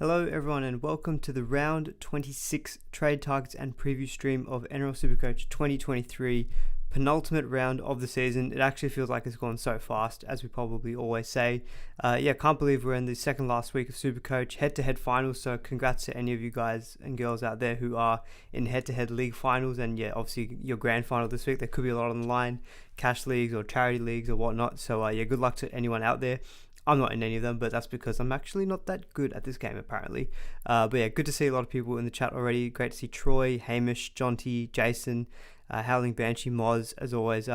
Hello everyone and welcome to the round 26 trade targets and preview stream of NRL SuperCoach 2023, penultimate round of the season. It actually feels like it's gone so fast, as we probably always say. Can't believe we're in the second last week of SuperCoach head-to-head finals, so congrats to any of you guys and girls out there who are in head-to-head league finals, and obviously your grand final this week. There could be a lot on the line, cash leagues or charity leagues or whatnot, so good luck to anyone out there. I'm not in any of them, but that's because I'm actually not that good at this game, apparently. Good to see a lot of people in the chat already. Great to see Troy, Hamish, Jonty, Jason, Howling Banshee, Moz, as always.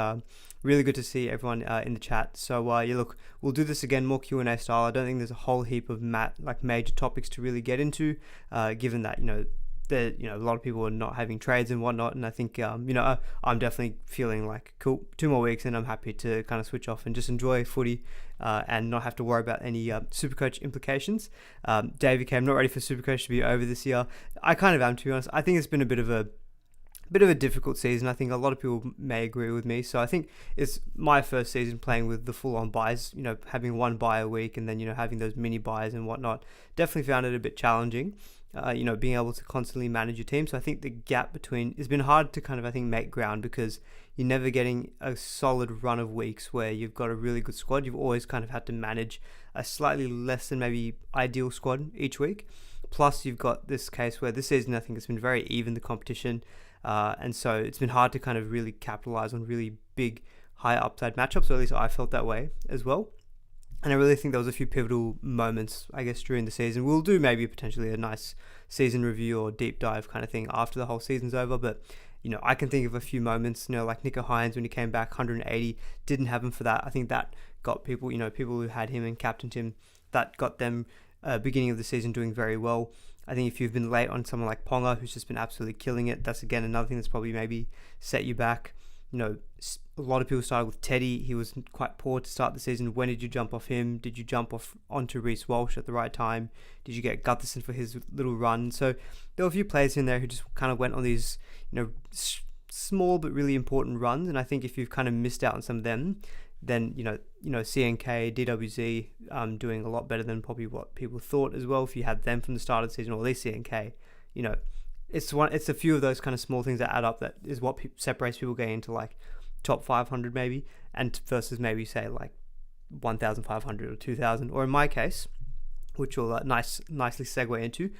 Really good to see everyone in the chat. So, we'll do this again, more Q&A style. I don't think there's a whole heap of major topics to really get into, given that, a lot of people are not having trades and whatnot, and I think I'm definitely feeling like cool, 2 more weeks and I'm happy to kind of switch off and just enjoy footy and not have to worry about any Supercoach implications. Davey K, I'm not ready for Supercoach to be over this year. I kind of am, to be honest. I think it's been a bit of a difficult season. I think a lot of people may agree with me. So I think it's my first season playing with the full-on buys, having one buy a week and then, having those mini buys and whatnot. Definitely found it a bit challenging, being able to constantly manage your team. So I think the gap between, it's been hard to kind of, make ground because you're never getting a solid run of weeks where you've got a really good squad. You've always kind of had to manage a slightly less than maybe ideal squad each week. Plus you've got this case where this season, I think it's been very even, the competition. And so it's been hard to kind of really capitalize on really big, high upside matchups, or at least I felt that way as well. And I really think there was a few pivotal moments, I guess, during the season. We'll do maybe potentially a nice season review or deep dive kind of thing after the whole season's over. But, I can think of a few moments, like Nico Hines when he came back, 180, didn't have him for that. I think that got people, people who had him and captained him, that got them beginning of the season doing very well. I think if you've been late on someone like Ponga, who's just been absolutely killing it, that's again another thing that's probably maybe set you back. A lot of people started with Teddy. He was quite poor to start the season. When did you jump off him? Did you jump off onto Reece Walsh at the right time? Did you get Gutherson for his little run? So there were a few players in there who just kind of went on these, small but really important runs. And I think if you've kind of missed out on some of them, then, CNK, DWZ doing a lot better than probably what people thought as well. If you had them from the start of the season, or at least CNK, it's a few of those kind of small things that add up that is what separates people getting into like top 500 maybe, and versus maybe say like 1,500 or 2,000, or in my case, which will nicely segue into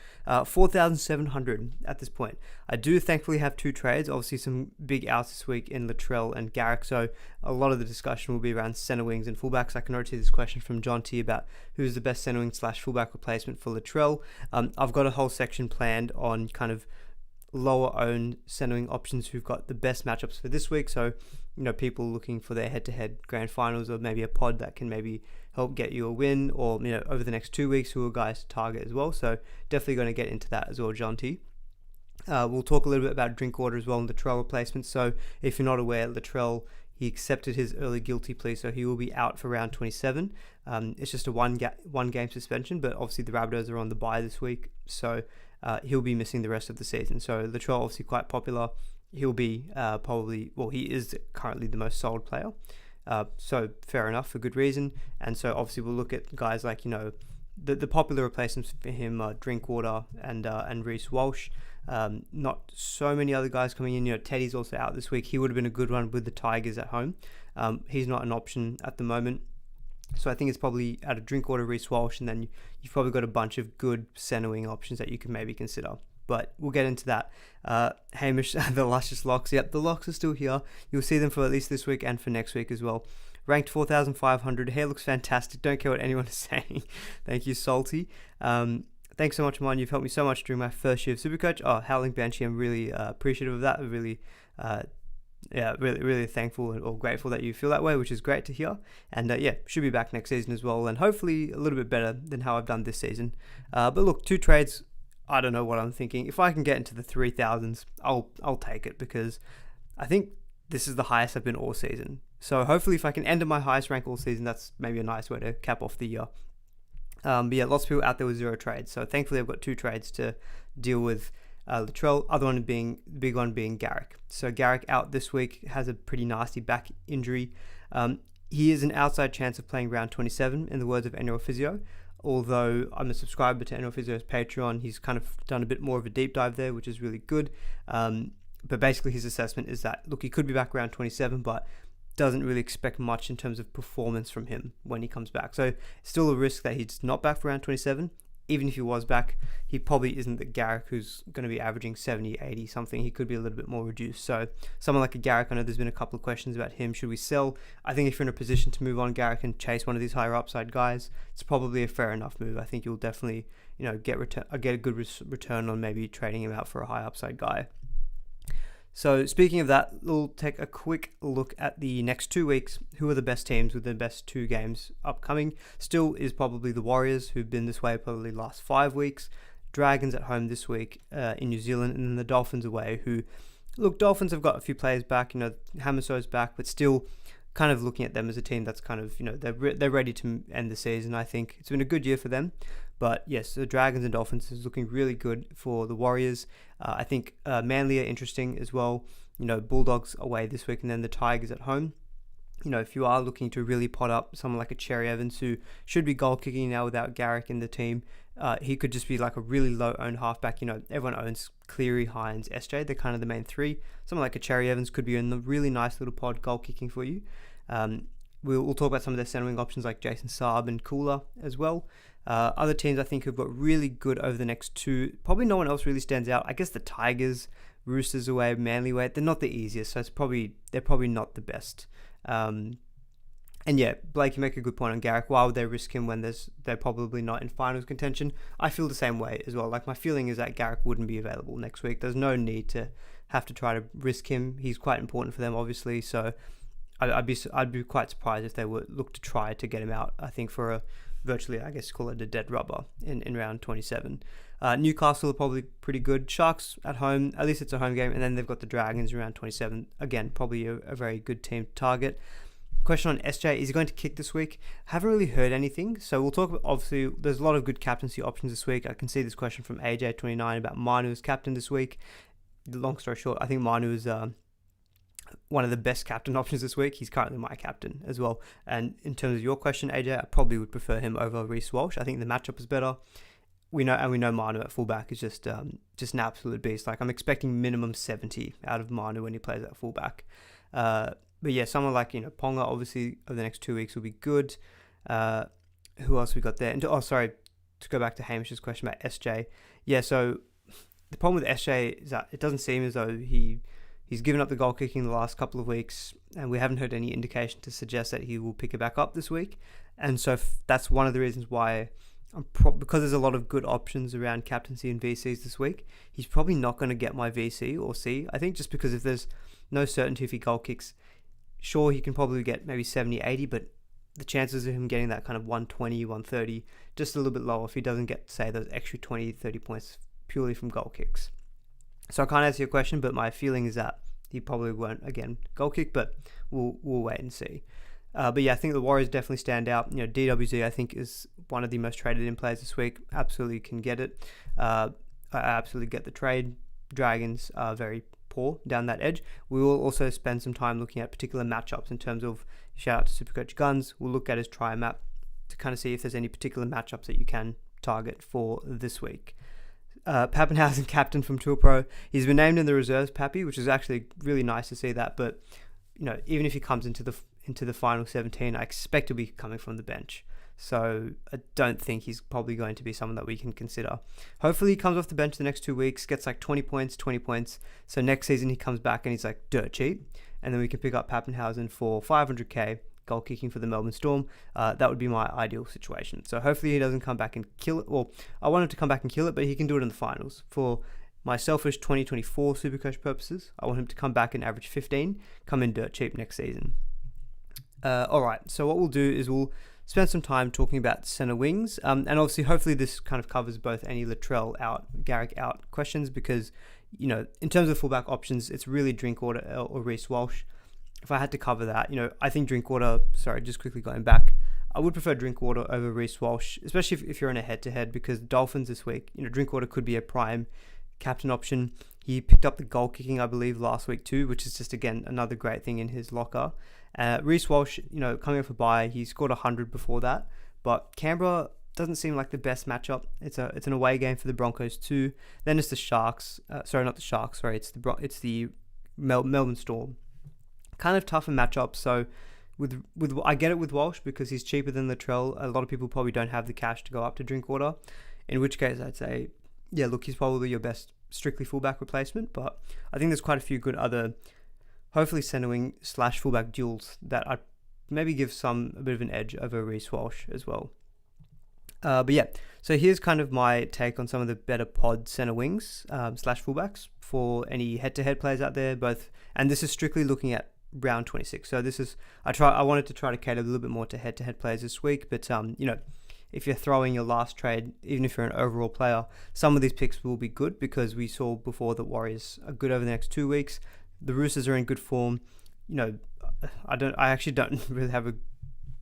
4,700 at this point. I do thankfully have 2 trades, obviously some big outs this week in Latrell and Garrick, so a lot of the discussion will be around centre wings and fullbacks. I can already see this question from John T about who's the best centre wing / fullback replacement for Latrell. I've got a whole section planned on kind of lower owned centering options who've got the best matchups for this week. So, people looking for their head-to-head grand finals, or maybe a pod that can maybe help get you a win, or, over the next 2 weeks, who are guys to target as well. So definitely going to get into that as well, John T. We'll talk a little bit about Drinkwater as well and Latrell replacements. So if you're not aware, Latrell, he accepted his early guilty plea, so he will be out for round 27. It's just a one game suspension, but obviously the Rabbitohs are on the bye this week, so he'll be missing the rest of the season. So Latrell, obviously quite popular. He'll be he is currently the most sold player. So fair enough, for good reason. And so obviously we'll look at guys like, the popular replacements for him are Drinkwater and Reece Walsh. Not so many other guys coming in. Teddy's also out this week. He would have been a good one with the Tigers at home. He's not an option at the moment. So I think it's probably out of Drinkwater, Reece Walsh, and then you've probably got a bunch of good centre wing options that you can maybe consider. But we'll get into that. Hamish, the luscious locks. Yep, the locks are still here. You'll see them for at least this week and for next week as well. Ranked 4,500. Hair looks fantastic. Don't care what anyone is saying. Thank you, Salty. Thanks so much, man. You've helped me so much during my first year of SuperCoach. Oh, Howling Banshee, I'm really appreciative of that. Really, really thankful or grateful that you feel that way, which is great to hear. And should be back next season as well, and hopefully a little bit better than how I've done this season. But look, 2 trades. I don't know what I'm thinking. If I can get into the 3,000s, I'll take it, because I think this is the highest I've been all season. So hopefully if I can end at my highest rank all season, that's maybe a nice way to cap off the year. Lots of people out there with 0 trades. So thankfully I've got 2 trades to deal with. Latrell, the big one being Garrick. So Garrick out this week, has a pretty nasty back injury. He is an outside chance of playing round 27, in the words of NRL Physio. although I'm a subscriber to NRL Physio's Patreon, he's kind of done a bit more of a deep dive there, which is really good. But basically his assessment is that, look, he could be back around 27, but doesn't really expect much in terms of performance from him when he comes back. So still a risk that he's not back for around 27. Even if he was back, he probably isn't the Garrick who's going to be averaging 70, 80 something. He could be a little bit more reduced. So someone like a Garrick, I know there's been a couple of questions about him. Should we sell? I think if you're in a position to move on Garrick and chase one of these higher upside guys, it's probably a fair enough move. I think you'll definitely, get a good return on maybe trading him out for a high upside guy. So speaking of that, we'll take a quick look at the next 2 weeks. Who are the best teams with the best 2 games upcoming? Still is probably the Warriors, who've been this way probably the last 5 weeks. Dragons at home this week in New Zealand, and then the Dolphins away, who, look, Dolphins have got a few players back. Hamaso's back, but still kind of looking at them as a team that's kind of, they're ready to end the season. I think it's been a good year for them. But yes, the Dragons and Dolphins is looking really good for the Warriors. I think Manly are interesting as well. Bulldogs away this week, and then the Tigers at home. If you are looking to really pot up someone like a Cherry Evans, who should be goal kicking now without Garrick in the team, he could just be like a really low owned halfback. Everyone owns Cleary, Hines, SJ. They're kind of the main 3. Someone like a Cherry Evans could be in the really nice little pod goal kicking for you. We'll talk about some of their centre wing options like Jason Saab and Kula as well. Other teams I think have got really good over the next 2. Probably no one else really stands out. I guess the Tigers, Roosters away, Manly away. They're not the easiest, so they're probably not the best. And yeah, Blake, you make a good point on Garrick. Why would they risk him when they're probably not in finals contention? I feel the same way as well. Like, my feeling is that Garrick wouldn't be available next week. There's no need to have to try to risk him. He's quite important for them, obviously. So I'd be quite surprised if they would look to try to get him out. I think for a virtually, I guess, call it a dead rubber in round 27. Newcastle are probably pretty good. Sharks at home, at least it's a home game, and then they've got the Dragons around 27. Again, probably a very good team to target. Question on SJ, is he going to kick this week? Haven't really heard anything, so we'll talk about, obviously, there's a lot of good captaincy options this week. I can see this question from AJ29 about Manu as captain this week. Long story short, I think Manu is one of the best captain options this week. He's currently my captain as well. And in terms of your question, AJ, I probably would prefer him over Reece Walsh. I think the matchup is better. We know Manu at fullback is just an absolute beast. Like, I'm expecting minimum 70 out of Manu when he plays at fullback. But yeah, someone like, Ponga, obviously, over the next 2 weeks will be good. Who else we got there? To go back to Hamish's question about SJ. Yeah, so the problem with SJ is that it doesn't seem as though he's given up the goal kicking the last couple of weeks, and we haven't heard any indication to suggest that he will pick it back up this week. And so that's one of the reasons why, because there's a lot of good options around captaincy and VCs this week, he's probably not going to get my VC or C. I think just because if there's no certainty if he goal kicks, sure, he can probably get maybe 70, 80, but the chances of him getting that kind of 120, 130, just a little bit lower if he doesn't get, say, those extra 20, 30 points purely from goal kicks. So I can't answer your question, but my feeling is that he probably won't, again, goal kick, but we'll wait and see. But yeah, I think the Warriors definitely stand out. DWZ, I think, is one of the most traded in players this week. Absolutely can get it. I absolutely get the trade. Dragons are very poor down that edge. We will also spend some time looking at particular matchups in terms of, shout out to SuperCoach Guns. We'll look at his try map to kind of see if there's any particular matchups that you can target for this week. Pappenhausen captain from Tour Pro. He's been named in the reserves, Pappy, which is actually really nice to see that. But even if he comes into the final 17, I expect he'll be coming from the bench. So I don't think he's probably going to be someone that we can consider. Hopefully he comes off the bench the next 2 weeks, gets like 20 points. So next season he comes back and he's like dirt cheap, and then we can pick up Pappenhausen for 500k. Goal kicking for the Melbourne Storm. That would be my ideal situation. So hopefully he doesn't come back and kill it. Well, I want him to come back and kill it, but he can do it in the finals. For my selfish 2024 Supercoach purposes, I want him to come back and average 15, come in dirt cheap next season. Alright, so what we'll do is we'll spend some time talking about centre wings. And obviously, hopefully this kind of covers both any Latrell out, Garrick out questions, because, in terms of fullback options, it's really Drinkwater or Reece Walsh. If I had to cover that, I think Drinkwater, just quickly going back, I would prefer Drinkwater over Reece Walsh, especially if you're in a head-to-head, because Dolphins this week, Drinkwater could be a prime captain option. He picked up the goal kicking, I believe, last week too, which is just, again, another great thing in his locker. Reece Walsh, coming off a bye, he scored 100 before that, but Canberra doesn't seem like the best matchup. It's an away game for the Broncos too. Then it's the Sharks. Sorry, not the Sharks. Sorry, it's the Melbourne Storm. Kind of tougher matchup. So with I get it with Walsh because he's cheaper than Latrell. A lot of people probably don't have the cash to go up to Drinkwater. In which case, I'd say, yeah, look, he's probably your best strictly fullback replacement. But I think there's quite a few good other, hopefully centre wing / fullback duels that I'd maybe give a bit of an edge over Reece Walsh as well. But yeah, so here's kind of my take on some of the better pod centre wings / fullbacks for any head-to-head players out there. And this is strictly looking at round 26. So I wanted to try to cater a little bit more to head-to-head players this week. But if you're throwing your last trade, even if you're an overall player, some of these picks will be good because we saw before that Warriors are good over the next 2 weeks. The Roosters are in good form. I actually don't really have a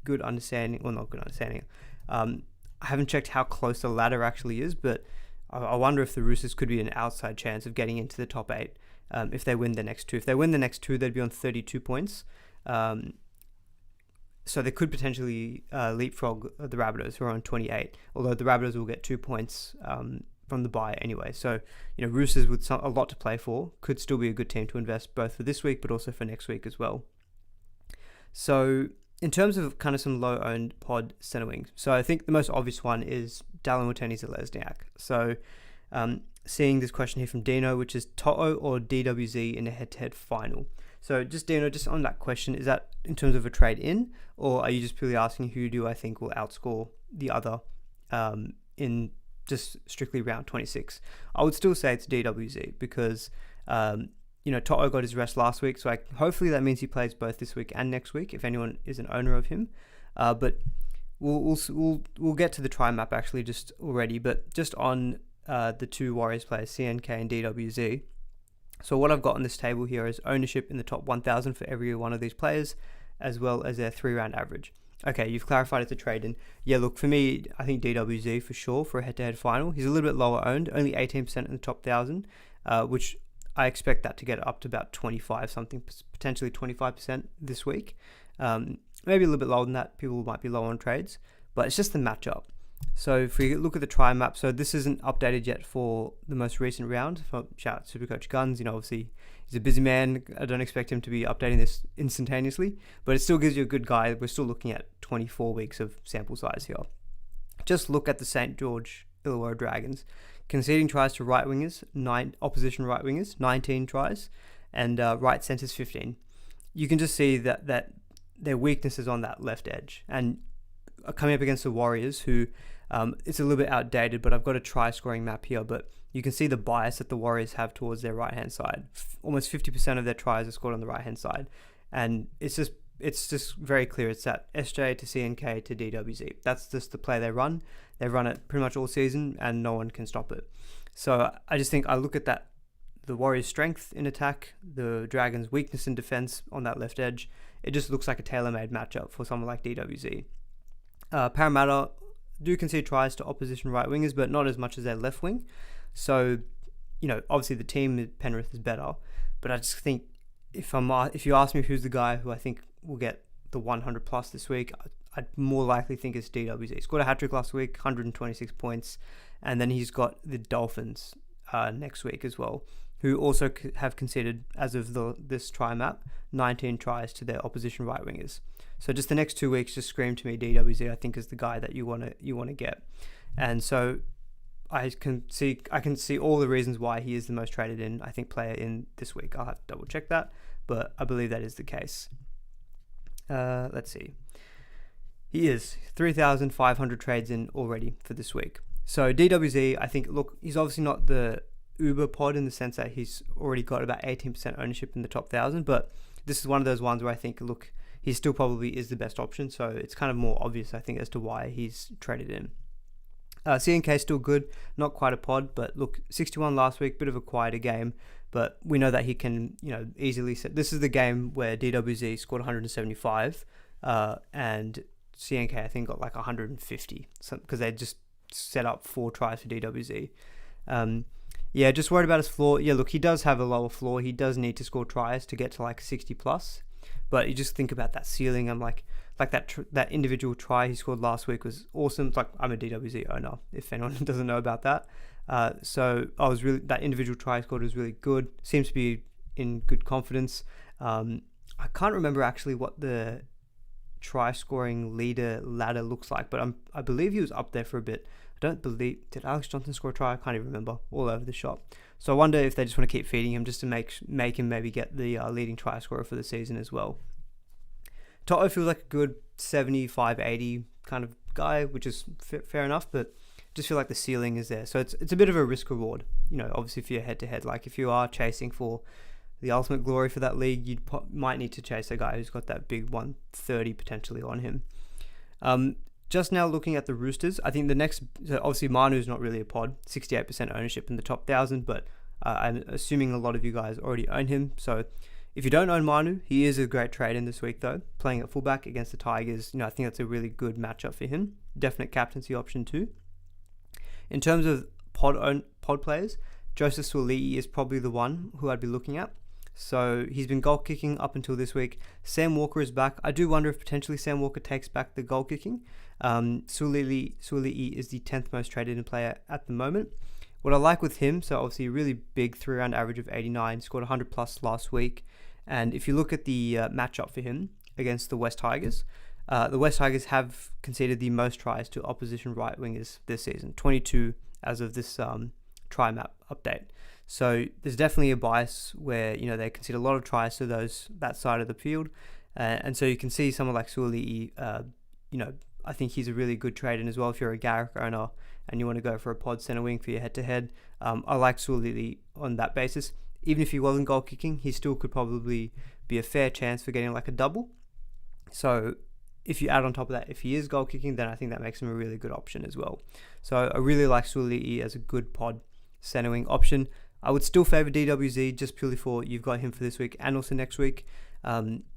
good understanding, or not good understanding. I haven't checked how close the ladder actually is, but I wonder if the Roosters could be an outside chance of getting into the top 8 if they win the next 2. If they win the next 2, they'd be on 32 points. So they could potentially leapfrog the Rabbitohs, who are on 28, although the Rabbitohs will get 2 points from the bye anyway. So, Roosters with a lot to play for could still be a good team to invest both for this week, but also for next week as well. So in terms of kind of some low-owned pod centre wings, so I think the most obvious one is Dallin Watene-Zelezniak. So seeing this question here from Dino, which is To'o or DWZ in a head-to-head final. So just Dino, just on that question, is that in terms of a trade in, or are you just purely asking who do I think will outscore the other in just strictly round 26? I would still say it's DWZ because To'o got his rest last week, so hopefully that means he plays both this week and next week if anyone is an owner of him. But we'll get to the try map actually just already, but just on the two Warriors players, CNK and DWZ. So what I've got on this table here is ownership in the top 1,000 for every one of these players, as well as their 3-round average. Okay, you've clarified it's a trade-in. Yeah, look, for me, I think DWZ for sure for a head-to-head final. He's a little bit lower owned, only 18% in the top 1,000, which I expect that to get up to about 25 something, potentially 25% this week. Maybe a little bit lower than that. People might be low on trades, but it's just the matchup. So if we look at the try map, so this isn't updated yet for the most recent round. Shout out to SuperCoach Guns. Obviously he's a busy man. I don't expect him to be updating this instantaneously, but it still gives you a good guide. We're still looking at 24 weeks of sample size here. Just look at the St. George Illawarra Dragons. Conceding tries to right wingers, 9 opposition right wingers, 19 tries, and right centers 15. You can just see that their weakness is on that left edge. And coming up against the Warriors, who it's a little bit outdated, but I've got a try scoring map here, but you can see the bias that the Warriors have towards their right hand side. Almost 50% of their tries are scored on the right hand side, and it's just very clear. It's that SJ to CNK to DWZ. That's just the play they run. They run it pretty much all season, and no one can stop it. So I just think I look at that, the Warriors' strength in attack, the Dragons' weakness in defense on that left edge. It just looks like a tailor-made matchup for someone like DWZ. Parramatta do concede tries to opposition right wingers, but not as much as their left wing. So, obviously the team at Penrith is better, but I just think if you ask me who's the guy who I think will get the 100 plus this week, I'd more likely think it's DWZ. He scored a hat-trick last week, 126 points, and then he's got the Dolphins next week as well, who also have conceded, as of this try map, 19 tries to their opposition right wingers. So just the next 2 weeks just scream to me DWZ, I think, is the guy that you want to get. And so I can see all the reasons why he is the most traded in, I think, player in this week. I'll have to double check that, but I believe that is the case. Let's see. He is 3,500 trades in already for this week. So DWZ, I think, look, he's obviously not the uber pod in the sense that he's already got about 18% ownership in the top 1,000, but this is one of those ones where I think, look, he still probably is the best option, so it's kind of more obvious, I think, as to why he's traded in. CNK still good, not quite a pod, but look, 61 last week, bit of a quieter game, but we know that he can, easily set. This is the game where DWZ scored 175, and CNK, I think, got like 150, because they just set up 4 tries for DWZ. Just worried about his floor. Yeah, look, he does have a lower floor. He does need to score tries to get to like 60 plus. But you just think about that ceiling. I'm like that individual try he scored last week was awesome. It's like, I'm a DWZ owner, if anyone doesn't know about that. So that individual try he scored was really good. Seems to be in good confidence. I can't remember actually what the try scoring ladder looks like, but I believe he was up there for a bit. Did Alex Johnson score a try? I can't even remember. All over the shop. So I wonder if they just want to keep feeding him just to make him maybe get the leading try scorer for the season as well. Toto feels like a good 75, 80 kind of guy, which is fair enough, but just feel like the ceiling is there. So it's a bit of a risk reward, obviously if you're head to head. Like if you are chasing for the ultimate glory for that league, you might need to chase a guy who's got that big 130 potentially on him. Just now looking at the Roosters, I think so obviously Manu's not really a pod, 68% ownership in the top 1,000, but I'm assuming a lot of you guys already own him. So if you don't own Manu, he is a great trade in this week though, playing at fullback against the Tigers. I think that's a really good matchup for him. Definite captaincy option too. In terms of pod players, Joseph Suaalii is probably the one who I'd be looking at. So he's been goal kicking up until this week. Sam Walker is back. I do wonder if potentially Sam Walker takes back the goal kicking. Suaalii is the 10th most traded in player at the moment. What I like with him, so obviously a really big 3-round average of 89, scored 100 plus last week. And if you look at the matchup for him against the West Tigers have conceded the most tries to opposition right wingers this season, 22 as of this try map update. So there's definitely a bias where they concede a lot of tries to that side of the field, and so you can see someone like Suaalii. I think he's a really good trade in as well if you're a Garrick owner and you want to go for a pod center wing for your head to head. I like Suaalii on that basis. Even if he wasn't goal kicking, he still could probably be a fair chance for getting like a double. So if you add on top of that, if he is goal kicking, then I think that makes him a really good option as well. So I really like Suaalii as a good pod center wing option. I would still favour DWZ just purely for you've got him for this week and also next week.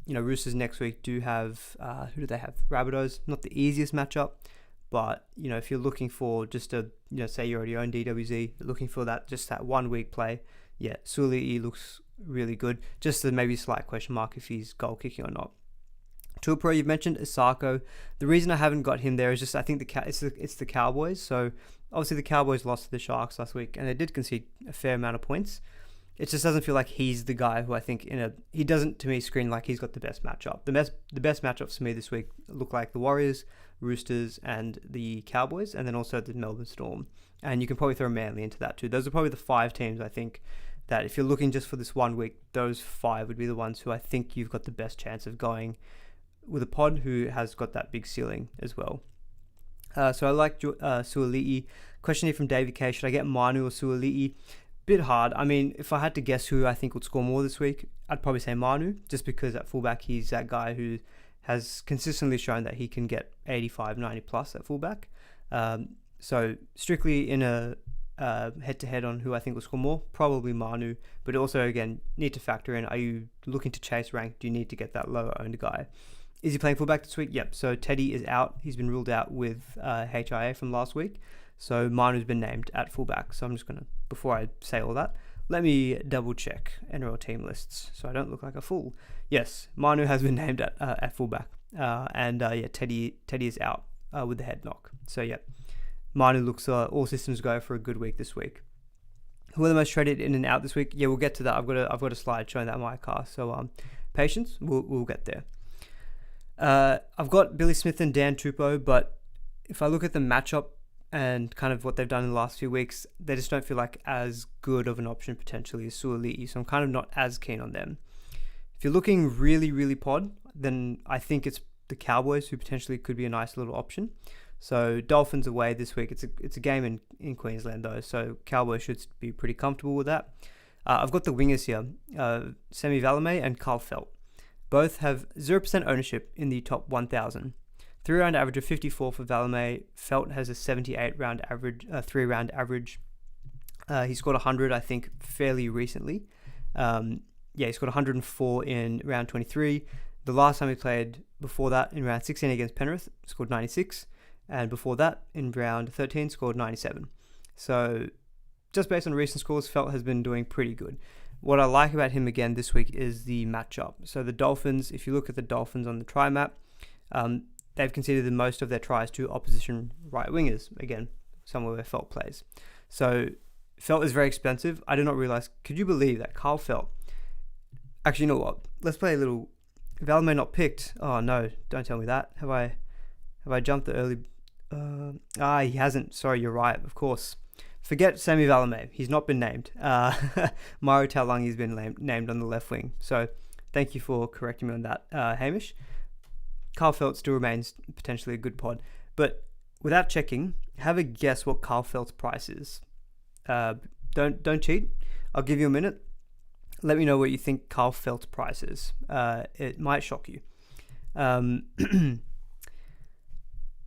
Roosters next week do have, who do they have? Rabbitohs, not the easiest matchup, but, if you're looking for just say you already own DWZ, you're looking for that 1 week play, yeah, Suaalii looks really good. Just a maybe slight question mark if he's goal kicking or not. Tour Pro, you've mentioned Isako. The reason I haven't got him there is just I think it's the Cowboys. So obviously the Cowboys lost to the Sharks last week, and they did concede a fair amount of points. It just doesn't feel like he's the guy who I think he doesn't to me screen like he's got the best matchup. The best matchups for me this week look like the Warriors, Roosters, and the Cowboys, and then also the Melbourne Storm. And you can probably throw Manly into that too. Those are probably the 5 teams I think that if you're looking just for this 1 week, those 5 would be the ones who I think you've got the best chance of going with a pod who has got that big ceiling as well. So I like Suaalii. Question here from David K. Should I get Manu or Suaalii? Bit hard. I mean, if I had to guess who I think would score more this week, I'd probably say Manu, just because at fullback he's that guy who has consistently shown that he can get 85, 90 plus at fullback. So strictly in a head-to-head on who I think will score more, probably Manu, but also again need to factor in, are you looking to chase rank? Do you need to get that lower owned guy? Is he playing fullback this week? Yep. So Teddy is out. He's been ruled out with HIA from last week. So Manu's been named at fullback. So I'm just going to, before I say all that, let me double check NRL team lists so I don't look like a fool. Yes, Manu has been named at fullback. Teddy is out with the head knock. So yeah, Manu looks all systems go for a good week this week. Who are the most traded in and out this week? Yeah, we'll get to that. I've got a slide showing that in my car. So patience, we'll get there. I've got Billy Smith and Dan Tupou, but if I look at the matchup and kind of what they've done in the last few weeks, they just don't feel like as good of an option potentially as Suaalii, so I'm kind of not as keen on them. If you're looking really, really pod, then I think it's the Cowboys who potentially could be a nice little option. So Dolphins away this week. It's a game in Queensland though, so Cowboys should be pretty comfortable with that. I've got the wingers here, Semi Valame and Carl Felt. Both have 0% ownership in the top 1,000. 3-round average of 54 for Valame. Felt has a 78-round average, 3-round average. He scored 100, I think, fairly recently. He scored 104 in round 23. The last time he played before that, in round 16 against Penrith, scored 96. And before that, in round 13, scored 97. So just based on recent scores, Felt has been doing pretty good. What I like about him again this week is the matchup. So the Dolphins, if you look at the Dolphins on the try map, they've conceded the most of their tries to opposition right wingers. Again, somewhere where Felt plays. So Felt is very expensive. I did not realize. Could you believe that Carl Felt? Actually, you know what? Let's play a little. Valme not picked. Oh no! Don't tell me that. Have I jumped the early? He hasn't. Sorry, you're right. Of course. Forget Sami Valme. He's not been named. Mario Taulangi's been named on the left wing. So thank you for correcting me on that, Hamish. Carl Felt still remains potentially a good pod. But without checking, have a guess what Carl Felt's price is. Don't cheat. I'll give you a minute. Let me know what you think Carl Felt's price is. It might shock you.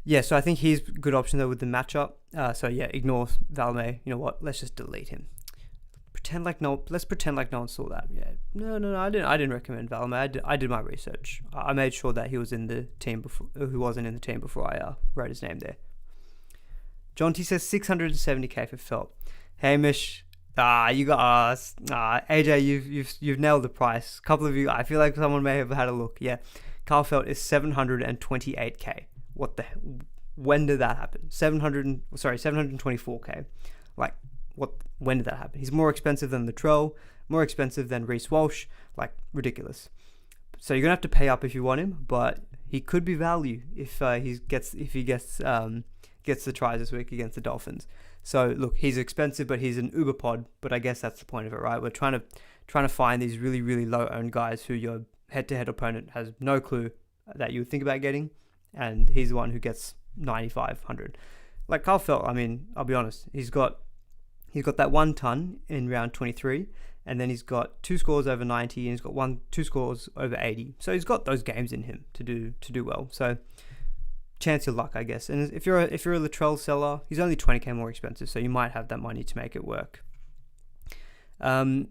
Yeah, so I think he's a good option though with the matchup. So yeah, ignore Valme. You know what? Let's just delete him. Let's pretend like no one saw that. Yeah, no. I didn't recommend Valme. I did my research. I made sure that he was in the team before. Who wasn't in the team before I wrote his name there. John T says 670k for Felt. Hamish, you got us. AJ, you've nailed the price. A couple of you, I feel like someone may have had a look. Yeah, Carl Felt is 728k. What the hell? When did that happen? 724k. Like, what? When did that happen? He's more expensive than Latrell, more expensive than Reece Walsh. Like, ridiculous. So you're gonna have to pay up if you want him, but he could be value if he gets the tries this week against the Dolphins. So look, he's expensive, but he's an uber pod. But I guess that's the point of it, right? We're trying to find these really, really low owned guys who your head-to-head opponent has no clue that you would think about getting. And he's the one who gets 9,500. Like Carl Felt, I mean, I'll be honest, he's got that 1 ton in round 23, and then he's got 2 scores over 90, and he's got 2 scores over 80. So he's got those games in him to do well. So chance your luck, I guess. And if you're a Latrell seller, he's only 20k more expensive, so you might have that money to make it work. On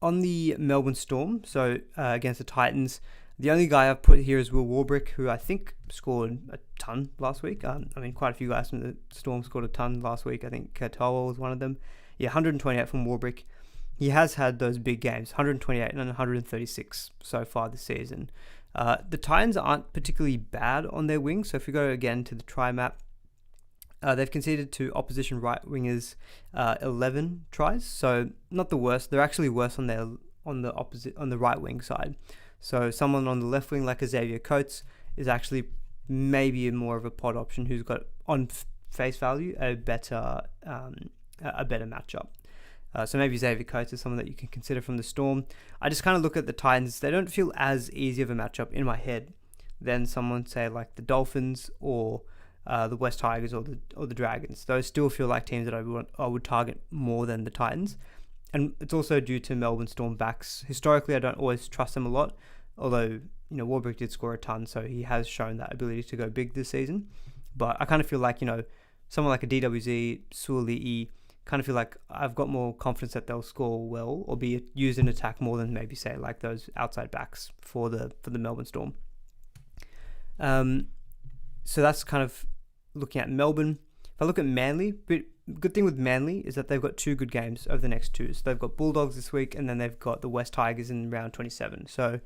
the Melbourne Storm, so against the Titans, the only guy I've put here is Will Warbrick, who I think scored a ton last week. Quite a few guys from the Storm scored a ton last week. I think Katoa was one of them. Yeah, 128 from Warbrick. He has had those big games, 128 and 136 so far this season. The Titans aren't particularly bad on their wings. So if we go again to the try map, they've conceded to opposition right wingers 11 tries. So not the worst. They're actually worse on the right wing side. So someone on the left wing like Xavier Coates is actually maybe more of a pod option who's got on face value a better matchup. So maybe Xavier Coates is someone that you can consider from the Storm. I just kind of look at the Titans. They don't feel as easy of a matchup in my head than someone say like the Dolphins or the West Tigers or the Dragons. Those still feel like teams that I would target more than the Titans. And it's also due to Melbourne Storm backs. Historically, I don't always trust them a lot, although, Warbrick did score a ton, so he has shown that ability to go big this season. But I kind of feel like, someone like a DWZ, Suoli'i, kind of feel like I've got more confidence that they'll score well or be used in attack more than maybe, say, like those outside backs for the Melbourne Storm. So that's kind of looking at Melbourne. If I look at Manly, good thing with Manly is that they've got 2 good games over the next 2. So they've got Bulldogs this week, and then they've got the West Tigers in round 27. So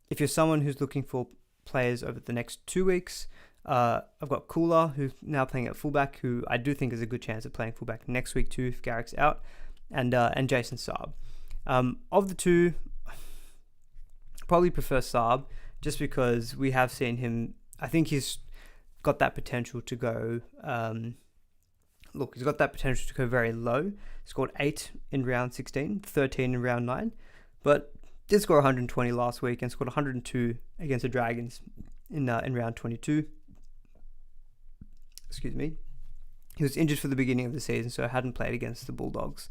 if you're someone who's looking for players over the next 2 weeks, I've got Kula, who's now playing at fullback, who I do think is a good chance of playing fullback next week too if Garrick's out, and Jason Saab. Of the 2, probably prefer Saab just because we have seen him. I think he's got that potential to go. He's got that potential to go very low. Scored 8 in round 16, 13 in round 9, but did score 120 last week and scored 102 against the Dragons in round 22. Excuse me. He was injured for the beginning of the season, so hadn't played against the Bulldogs.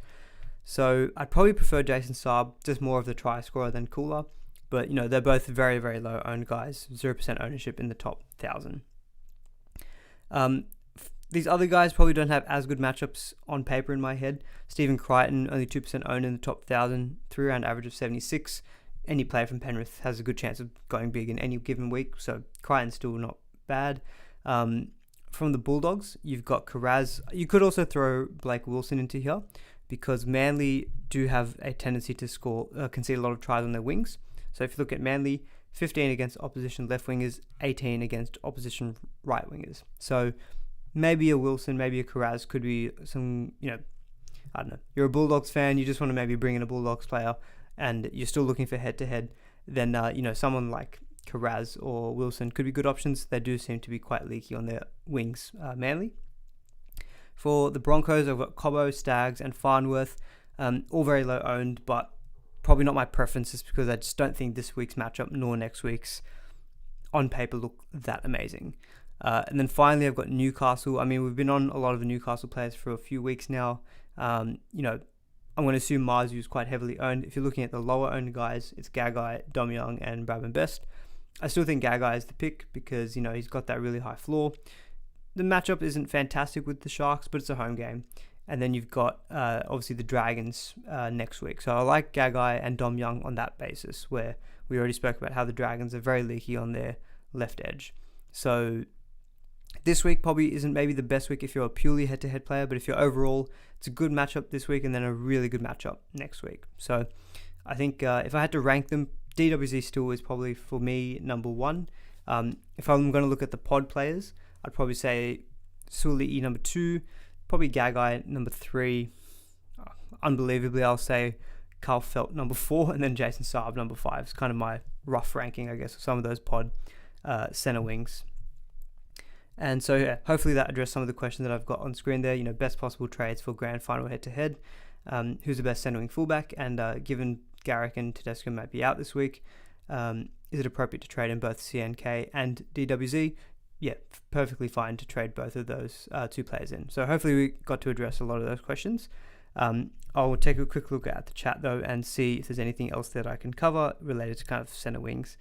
So I'd probably prefer Jason Saab, just more of the try scorer than Kula. But, they're both very, very low owned guys, 0% ownership in the top 1,000. These other guys probably don't have as good matchups on paper in my head. Stephen Crichton, only 2% owned in the top 1,000, 3-round average of 76. Any player from Penrith has a good chance of going big in any given week, so Crichton's still not bad. From the Bulldogs, you've got Karaz. You could also throw Blake Wilson into here, because Manly do have a tendency to concede a lot of tries on their wings. So if you look at Manly, 15 against opposition left wingers, 18 against opposition right wingers. So maybe a Wilson, maybe a Carraz could be some, I don't know. You're a Bulldogs fan, you just want to maybe bring in a Bulldogs player, and you're still looking for head-to-head, then, someone like Carraz or Wilson could be good options. They do seem to be quite leaky on their wings, Manly. For the Broncos, I've got Cobbo, Staggs, and Farnworth, all very low owned, but probably not my preferences because I just don't think this week's matchup nor next week's on paper look that amazing. And then finally, I've got Newcastle. I mean, we've been on a lot of the Newcastle players for a few weeks now. I'm going to assume Marzu is quite heavily owned. If you're looking at the lower owned guys, it's Gagai, Dom Young, and Bradman Best. I still think Gagai is the pick because, he's got that really high floor. The matchup isn't fantastic with the Sharks, but it's a home game. And then you've got, obviously, the Dragons next week. So I like Gagai and Dom Young on that basis, where we already spoke about how the Dragons are very leaky on their left edge. So this week probably isn't maybe the best week if you're a purely head-to-head player, but if you're overall, it's a good matchup this week and then a really good matchup next week. So I think if I had to rank them, DWZ still is probably, for me, number one. If I'm going to look at the pod players, I'd probably say Suli'i number 2, probably Gagai number 3. Unbelievably, I'll say Carl Felt number 4, and then Jason Saab number 5. It's kind of my rough ranking, I guess, of some of those pod center wings. And so, yeah, hopefully that addressed some of the questions that I've got on screen there. Best possible trades for grand final head-to-head. Who's the best center wing fullback? And given Garrick and Tedesco might be out this week, is it appropriate to trade in both CNK and DWZ? Yeah, perfectly fine to trade both of those two players in. So hopefully we got to address a lot of those questions. I'll take a quick look at the chat, though, and see if there's anything else that I can cover related to kind of center wings.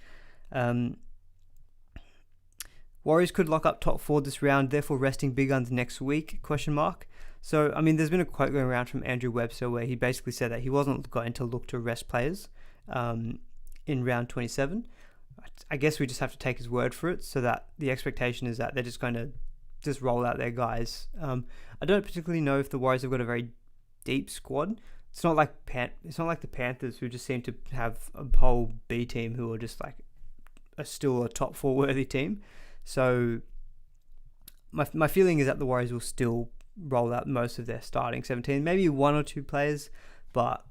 Warriors could lock up top 4 this round, therefore resting big guns next week, ? So, I mean, there's been a quote going around from Andrew Webster where he basically said that he wasn't going to look to rest players in round 27. I guess we just have to take his word for it, so that the expectation is that they're just going to just roll out their guys. I don't particularly know if the Warriors have got a very deep squad. It's not like the Panthers, who just seem to have a whole B team who are just like still a top 4 worthy team. So my feeling is that the Warriors will still roll out most of their starting 17, maybe 1 or 2 players, but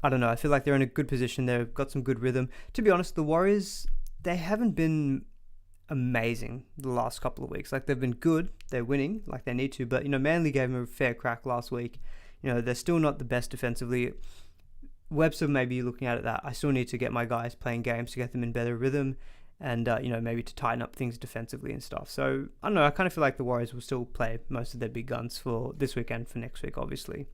I don't know. I feel like they're in a good position. They've got some good rhythm. To be honest, the Warriors, they haven't been amazing the last couple of weeks. Like, they've been good. They're winning like they need to, but Manly gave them a fair crack last week. They're still not the best defensively. Webster may be looking at it that I still need to get my guys playing games to get them in better rhythm, and maybe to tighten up things defensively and stuff. So I don't know, I kind of feel like the Warriors will still play most of their big guns for this week and for next week, obviously.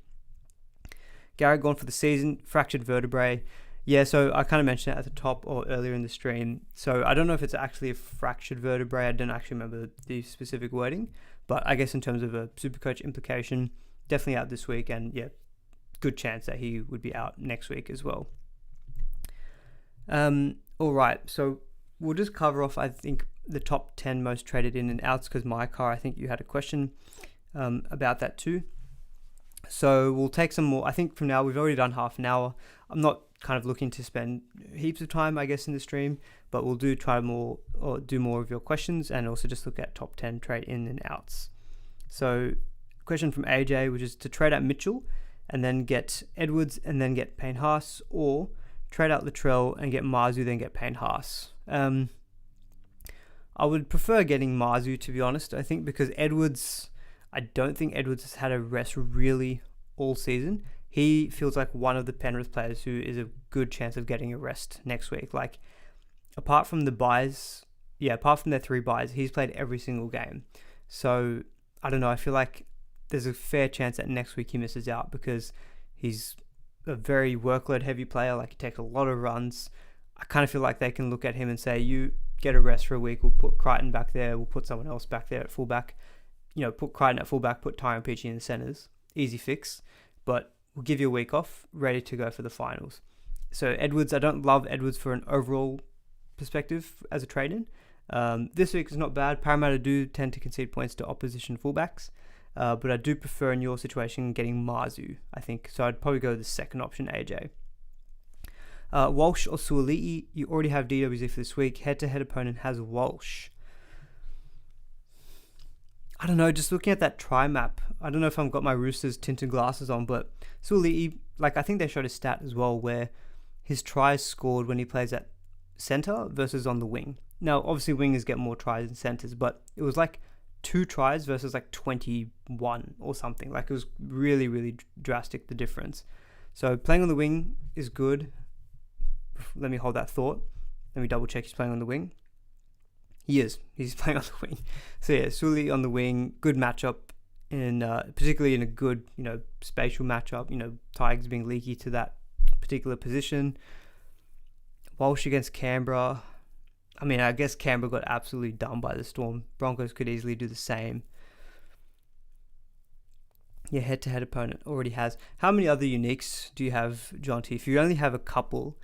Garrett gone for the season, fractured vertebrae. Yeah, so I kind of mentioned it at the top or earlier in the stream. So I don't know if it's actually a fractured vertebrae. I don't actually remember the specific wording, but I guess in terms of a SuperCoach implication, definitely out this week, and yeah, good chance that he would be out next week as well. All right, so we'll just cover off, I think, the top 10 most traded in and outs, because my car, I think you had a question about that too. So we'll take some more. I think from now, we've already done half an hour. I'm not kind of looking to spend heaps of time, I guess, in the stream, but we'll do more of your questions, and also just look at top 10 trade in and outs. So question from AJ, which is to trade out Mitchell and then get Edwards and then get Payne Haas, or trade out Latrell and get Marzu, then get Payne Haas. I would prefer getting Marzu, to be honest. I think because I don't think Edwards has had a rest really all season. He feels like one of the Penrith players who is a good chance of getting a rest next week. Like, apart from their 3 buys, he's played every single game. So, I don't know, I feel like there's a fair chance that next week he misses out, because he's a very workload heavy player. Like, he takes a lot of runs. I kind of feel like they can look at him and say, you get a rest for a week, we'll put Crichton back there, we'll put someone else back there at fullback. Put Crichton at fullback, put Tyrone Peachey in the centres. Easy fix. But we'll give you a week off, ready to go for the finals. So Edwards, I don't love Edwards for an overall perspective as a trade-in. This week is not bad. Parramatta do tend to concede points to opposition fullbacks. But I do prefer in your situation getting Marzu, I think. So I'd probably go the second option, AJ. Walsh or Suoli'i, you already have DWZ for this week. Head-to-head opponent has Walsh. I don't know, just looking at that try map, I don't know if I've got my Roosters tinted glasses on, but Suoli'i, I think they showed a stat as well where his tries scored when he plays at centre versus on the wing. Now, obviously wingers get more tries than centres, but it was 2 tries versus 21 or something. It was really, really drastic, the difference. So playing on the wing is good. Let me hold that thought. Let me double check he's playing on the wing. He is. He's playing on the wing. So yeah, Suoli'i on the wing, good matchup, particularly in a good, spatial matchup. Tigers being leaky to that particular position. Walsh against Canberra. I mean, I guess Canberra got absolutely done by the Storm. Broncos could easily do the same. Your head-to-head opponent already has. How many other uniques do you have, John T? If you only have a couple,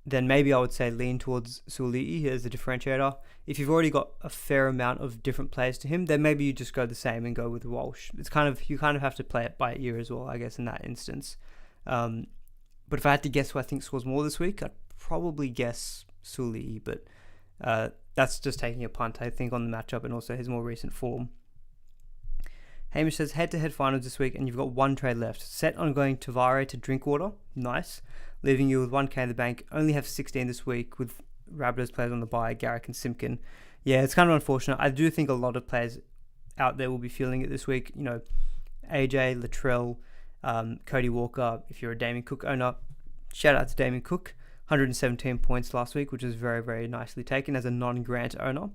then maybe I would say lean towards Suoli'i as the differentiator. If you've already got a fair amount of different players to him, then maybe you just go the same and go with Walsh. You kind of have to play it by ear as well, I guess, in that instance. But if I had to guess who I think scores more this week, I'd probably guess Suoli'i, but that's just taking a punt, I think, on the matchup and also his more recent form. Hamish says head-to-head finals this week and you've got 1 trade left. Set on going Tavare to Drinkwater. Nice. Leaving you with 1k in the bank. Only have 16 this week with Rabbitohs players on the bye, Garrick and Simpkin. Yeah, it's kind of unfortunate. I do think a lot of players out there will be feeling it this week. AJ, Latrell, Cody Walker. If you're a Damien Cook owner, shout out to Damien Cook. 117 points last week, which is very, very nicely taken as a non-grant owner.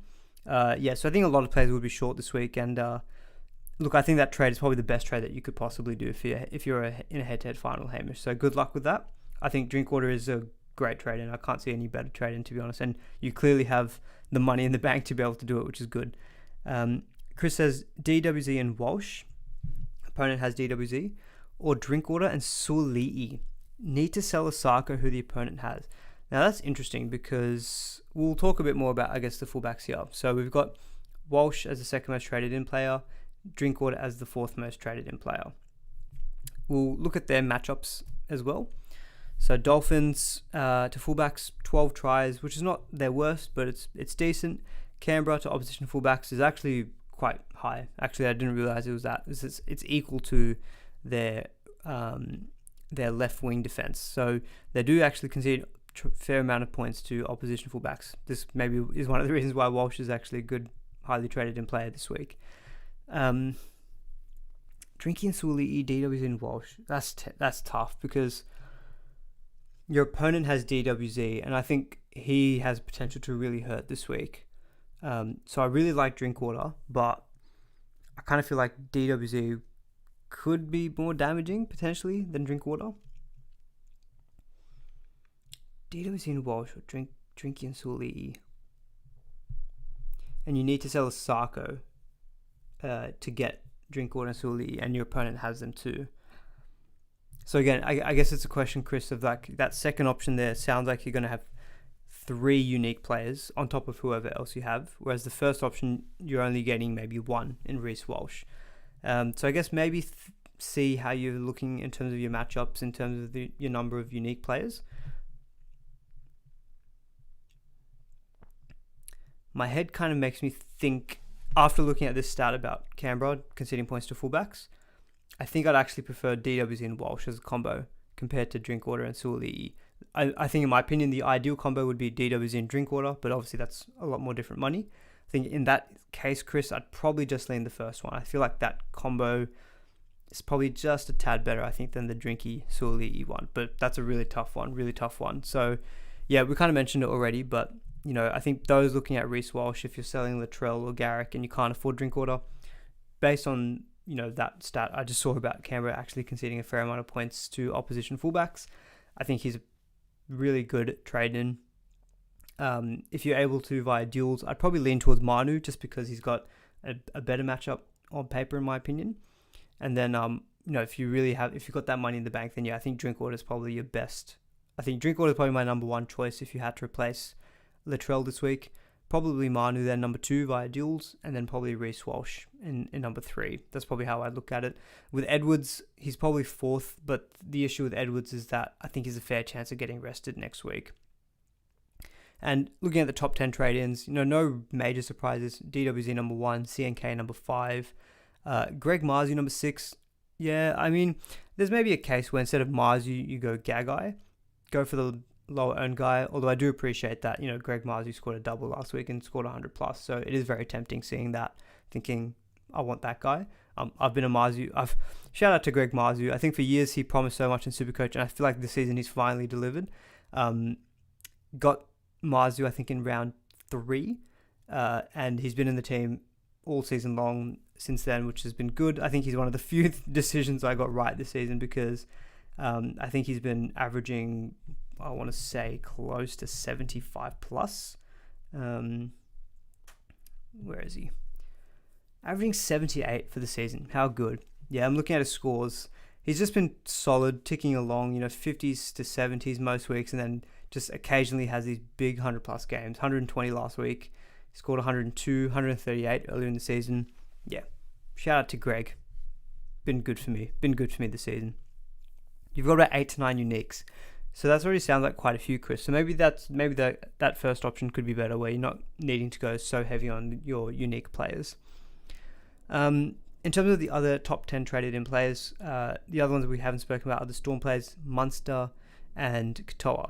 So I think a lot of players will be short this week. And look, I think that trade is probably the best trade that you could possibly do if you're in a head-to-head final, Hamish. So good luck with that. I think Drinkwater is a great trade, and I can't see any better trade in, to be honest. And you clearly have the money in the bank to be able to do it, which is good. Chris says DWZ and Walsh. Opponent has DWZ. Or Drinkwater and Suoli'i. Need to sell Osaka, who the opponent has. Now, that's interesting because we'll talk a bit more about, I guess, the fullbacks here. So we've got Walsh as the second most traded in player. Drinkwater as the 4th most traded in player. We'll look at their matchups as well. So Dolphins to fullbacks, 12 tries, which is not their worst, but it's decent. Canberra to opposition fullbacks is actually quite high. Actually, I didn't realize it was that. It's equal to their left wing defense. So they do actually concede a fair amount of points to opposition fullbacks. This maybe is one of the reasons why Walsh is actually a good, highly traded in player this week. Drinky and Suoli'i, DWZ and Walsh. That's tough because your opponent has DWZ, and I think he has potential to really hurt this week. So I really like Drinkwater, but I kind of feel like DWZ could be more damaging potentially than Drinkwater. DWZ and Walsh or Drinky and Suoli'i. And you need to sell a Sarko to get Drinkwater and Suoli'i, and your opponent has them too. So again, I guess it's a question, Chris, of that second option there sounds like you're going to have 3 unique players on top of whoever else you have, whereas the first option, you're only getting maybe 1 in Reece Walsh. So I guess maybe see how you're looking in terms of your matchups, in terms of your number of unique players. My head kind of makes me think, after looking at this stat about Canberra conceding points to fullbacks, I think I'd actually prefer DWZ and Walsh as a combo compared to Drinkwater and Suoli'i. I think, in my opinion, the ideal combo would be DWZ and Drinkwater, but obviously that's a lot more different money. I think in that case, Chris, I'd probably just lean the first one. I feel like that combo is probably just a tad better, I think, than the Drinky Suoli'i one, but that's a really tough one. So, yeah, we kind of mentioned it already, but, I think those looking at Reece Walsh, if you're selling Latrell or Garrick and you can't afford Drinkwater, based on that stat I just saw about Canberra actually conceding a fair amount of points to opposition fullbacks, I think he's a really good trade-in. If you're able to via duels, I'd probably lean towards Manu just because he's got a better matchup on paper, in my opinion. And then, if you've got that money in the bank, then yeah, I think Drinkwater is probably your best. I think Drinkwater is probably my number 1 choice if you had to replace Latrell this week. Probably Manu then number 2 via duels, and then probably Reece Walsh in number 3. That's probably how I'd look at it. With Edwards, he's probably 4th, but the issue with Edwards is that I think he's a fair chance of getting rested next week. And looking at the top 10 trade-ins, no major surprises. DWZ number 1, CNK number 5, Greg Marzu number 6. Yeah, I mean, there's maybe a case where instead of Marzu, you go Gagai. Go for the lower owned guy, although I do appreciate that, Greg Marzu scored a double last week and scored 100 plus. So it is very tempting seeing that, thinking, I want that guy. I've been a Marzu. Shout out to Greg Marzu. I think for years he promised so much in Supercoach, and I feel like this season he's finally delivered. Got Marzu, I think, in round 3, and he's been in the team all season long since then, which has been good. I think he's one of the few decisions I got right this season, because I think he's been averaging, I want to say, close to 75 plus. Where is he? Averaging 78 for the season. How good. Yeah, I'm looking at his scores. He's just been solid, ticking along, 50s to 70s most weeks, and then just occasionally has these big 100 plus games. 120 last week. He scored 102, 138 earlier in the season. Yeah, shout out to Greg. Been good for me this season. You've got about 8 to 9 uniques. So that already sounds like quite a few, Chris. So maybe that first option could be better, where you're not needing to go so heavy on your unique players. In terms of the other top 10 traded in players, the other ones we haven't spoken about are the Storm players, Munster and Katoa.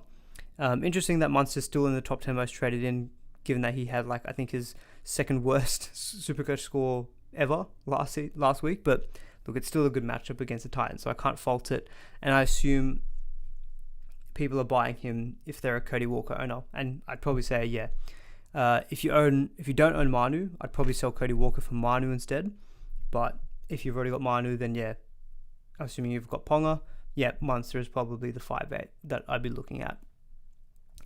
Interesting that Munster's still in the top 10 most traded in, given that he had, I think, his second worst Supercoach score ever last week. But look, it's still a good matchup against the Titans, so I can't fault it. And I assume people are buying him if they're a Cody Walker owner, and I'd probably say if you don't own Manu, I'd probably sell Cody Walker for Manu instead. But if you've already got Manu, then assuming you've got Ponga, Munster is probably the 5-8 that I'd be looking at.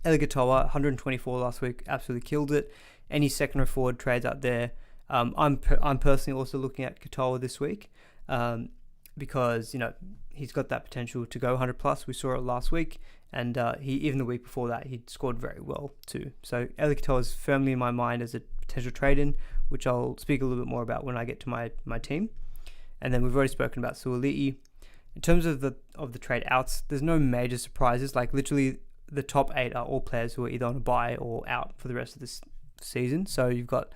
Eligatoa, 124 last week, absolutely killed it. Any second or forward trades out there, I'm personally also looking at Katoa this week, because he's got that potential to go 100 plus. We saw it last week, and even the week before that, he scored very well too. So Eligatoa is firmly in my mind as a potential trade-in, which I'll speak a little bit more about when I get to my team. And then we've already spoken about Suoli'i. In terms of the trade outs, there's no major surprises. Literally, the top 8 are all players who are either on a buy or out for the rest of this season. So you've got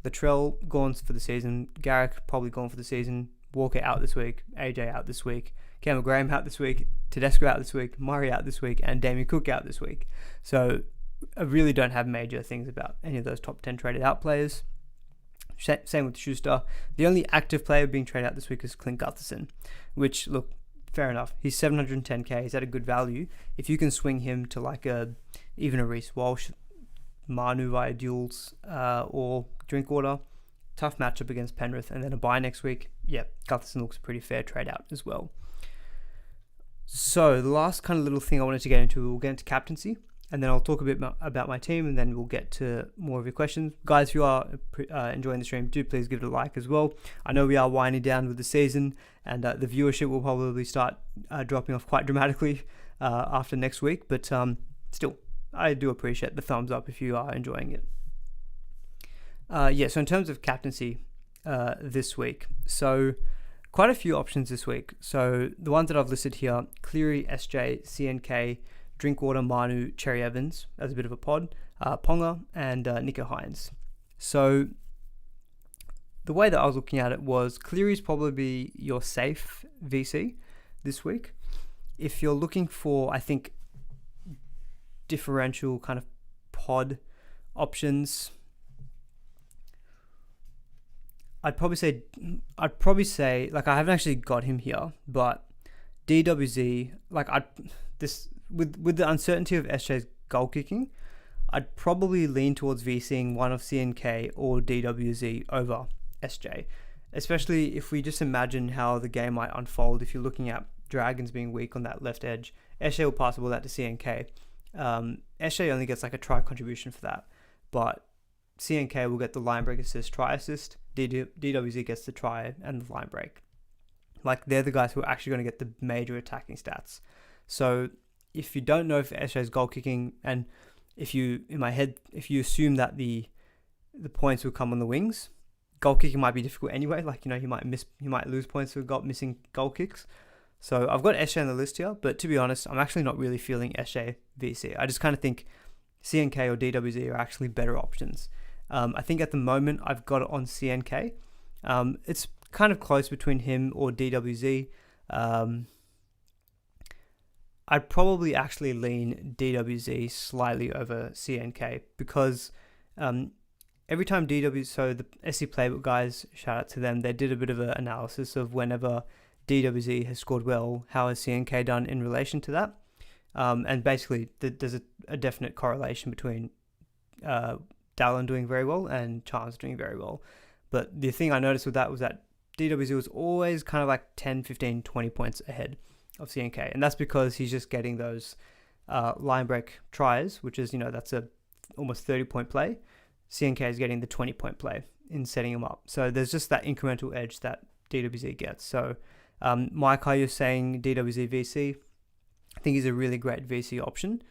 Latrell gone for the season, Garrick probably gone for the season, Walker out this week, AJ out this week, Campbell Graham out this week, Tedesco out this week, Murray out this week, and Damien Cook out this week. So I really don't have major things about any of those top 10 traded out players. Same with Schuster. The only active player being traded out this week is Clint Gutherson, which, look, fair enough. He's 710k. He's at a good value. If you can swing him to even a Reece Walsh, Manu via duels, or Drinkwater, tough matchup against Penrith, and then a bye next week. Gutherson looks a pretty fair trade out as well. So the last kind of little thing I wanted to get into, we'll get into captaincy, and then I'll talk a bit about my team, and then we'll get to more of your questions. Guys, if you are enjoying the stream, do please give it a like as well. I know we are winding down with the season, and the viewership will probably start dropping off quite dramatically after next week, but still, I do appreciate the thumbs up if you are enjoying it. So in terms of captaincy this week, so quite a few options this week. So the ones that I've listed here: Cleary, SJ, CNK, Drinkwater, Manu, Cherry Evans as a bit of a pod, Ponga, and Nico Hines. So the way that I was looking at it was Cleary's probably your safe VC this week. If you're looking for, I think, differential kind of pod options, I'd probably say, I haven't actually got him here, but DWZ, with the uncertainty of SJ's goal kicking, I'd probably lean towards VCing one of CNK or DWZ over SJ, especially if we just imagine how the game might unfold. If you're looking at Dragons being weak on that left edge, SJ will pass all that to CNK. SJ only gets a try contribution for that, but CNK will get the line break assist, try assist. DWZ gets the try and the line break. They're the guys who are actually going to get the major attacking stats. So if you don't know if SJ's goal kicking, and if you assume that the the points will come on the wings. Goal kicking might be difficult anyway. Like, he might lose points for missing goal kicks. So I've got SJ on the list here, but to be honest, I'm actually not really feeling SJ VC. I just kind of think CNK or DWZ are actually better options. I think at the moment I've got it on CNK. It's kind of close between him or DWZ. I'd probably actually lean DWZ slightly over CNK because every time so the SC Playbook guys, shout out to them, they did a bit of an analysis of whenever DWZ has scored well, how has CNK done in relation to that? And basically, there's a definite correlation between Dallin doing very well and Chance doing very well. But the thing I noticed with that was that DWZ was always kind of like 10, 15, 20 points ahead of CNK. And that's because he's just getting those line break tries, which is, that's a almost 30-point play. CNK is getting the 20-point play in setting him up. So there's just that incremental edge that DWZ gets. So Mike, are you saying DWZ VC? I think he's a really great VC option.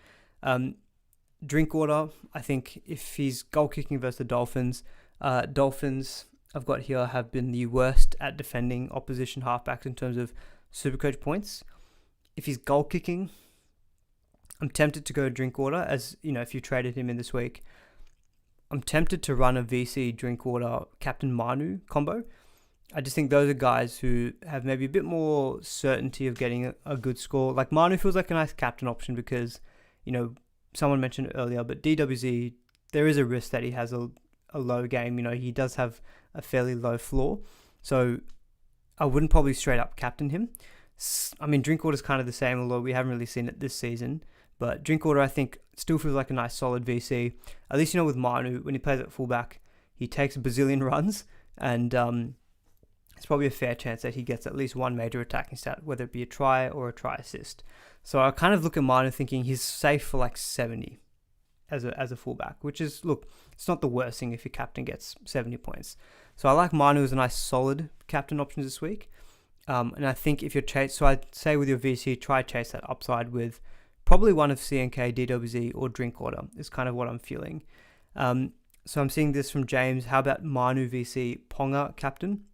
Drinkwater, I think if he's goal kicking versus the Dolphins, Dolphins I've got here have been the worst at defending opposition halfbacks in terms of Supercoach points. If he's goal kicking, I'm tempted to go Drinkwater, as if you traded him in this week. I'm tempted to run a VC Drinkwater Captain Manu combo. I just think those are guys who have maybe a bit more certainty of getting a good score. Like Manu feels like a nice captain option because, someone mentioned it earlier, but DWZ, there is a risk that he has a low game. He does have a fairly low floor. So I wouldn't probably straight up captain him. I mean, Drinkwater's kind of the same, although we haven't really seen it this season. But Drinkwater, I think, still feels like a nice solid VC. At least, with Manu, when he plays at fullback, he takes a bazillion runs, and it's probably a fair chance that he gets at least one major attacking stat, whether it be a try or a try assist. So I kind of look at Manu thinking he's safe for like 70 as a fullback, which is, look, it's not the worst thing if your captain gets 70 points. So I like Manu as a nice solid captain option this week. And I think if you're so I'd say with your VC, try chase that upside with probably one of CNK, DWZ, or Drinkwater is kind of what I'm feeling. So I'm seeing this from James. How about Manu VC Ponga captain?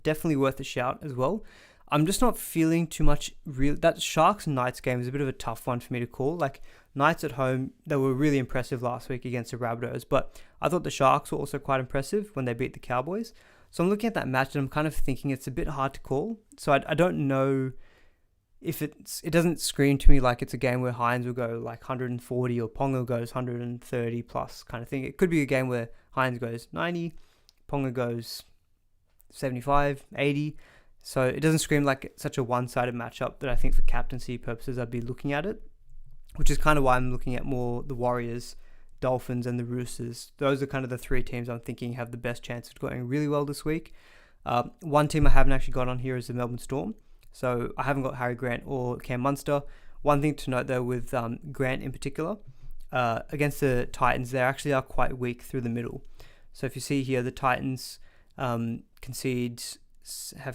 Definitely worth a shout as well. I'm just not feeling too much that Sharks and Knights game is a bit of a tough one for me to call. Like Knights at home, they were really impressive last week against the Rabbitohs, but I thought the Sharks were also quite impressive when they beat the Cowboys. So I'm looking at that match and I'm kind of thinking it's a bit hard to call. So I don't know if it doesn't scream to me like it's a game where Hines will go like 140 or Ponga goes 130 plus kind of thing. It could be a game where Hines goes 90, Ponga goes 75, 80. So it doesn't scream like such a one-sided matchup that I think for captaincy purposes I'd be looking at it, which is kind of why I'm looking at more the Warriors, Dolphins, and the Roosters. Those are kind of the three teams I'm thinking have the best chance of going really well this week. One team I haven't actually got on here is the Melbourne Storm. So I haven't got Harry Grant or Cam Munster. One thing to note though with Grant in particular, against the Titans, they actually are quite weak through the middle. So if you see here, the Titans have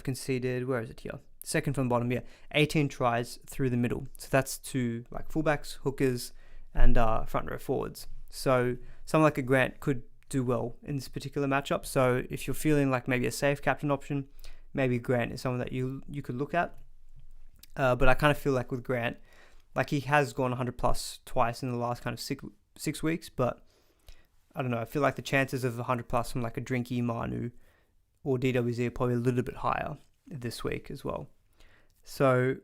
conceded, where is it here? Second from the bottom, 18 tries through the middle. So that's to like fullbacks, hookers, and front row forwards. So someone like a Grant could do well in this particular matchup. So if you're feeling like maybe a safe captain option, maybe Grant is someone that you could look at. But I kind of feel like with Grant, like he has gone 100 plus twice in the last kind of six weeks, but I don't know. I feel like the chances of 100 plus from like a Drinky, Manu, or DWZ are probably a little bit higher this week as well. So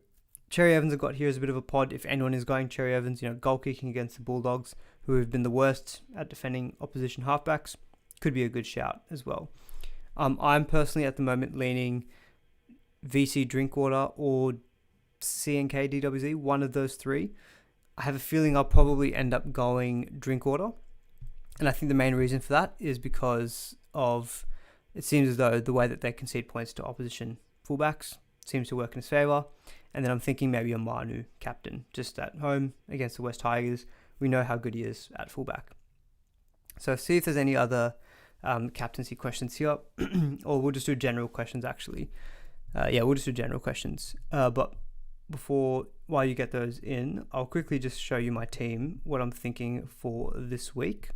Cherry Evans I've got here as a bit of a pod. If anyone is going Cherry Evans, goal kicking against the Bulldogs, who have been the worst at defending opposition halfbacks, could be a good shout as well. I'm personally at the moment leaning VC Drinkwater or CNK DWZ, one of those three. I have a feeling I'll probably end up going Drinkwater. And I think the main reason for that is because of, it seems as though the way that they concede points to opposition fullbacks seems to work in his favour. And then I'm thinking maybe a Manu captain, just at home against the West Tigers. We know how good he is at fullback. So see if there's any other captaincy questions here, or we'll just do general questions actually. We'll just do general questions. But while you get those in, I'll quickly just show you my team, what I'm thinking for this week.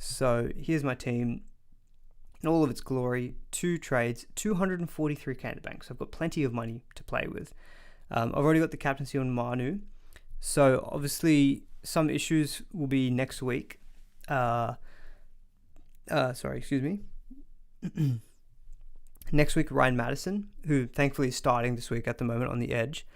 So here's my team in all of its glory. 2 trades, 243k in the bank. So I've got plenty of money to play with. I've already got the captaincy on Manu. So obviously some issues will be next week. Next week, Ryan Madison, who thankfully is starting this week at the moment on the edge,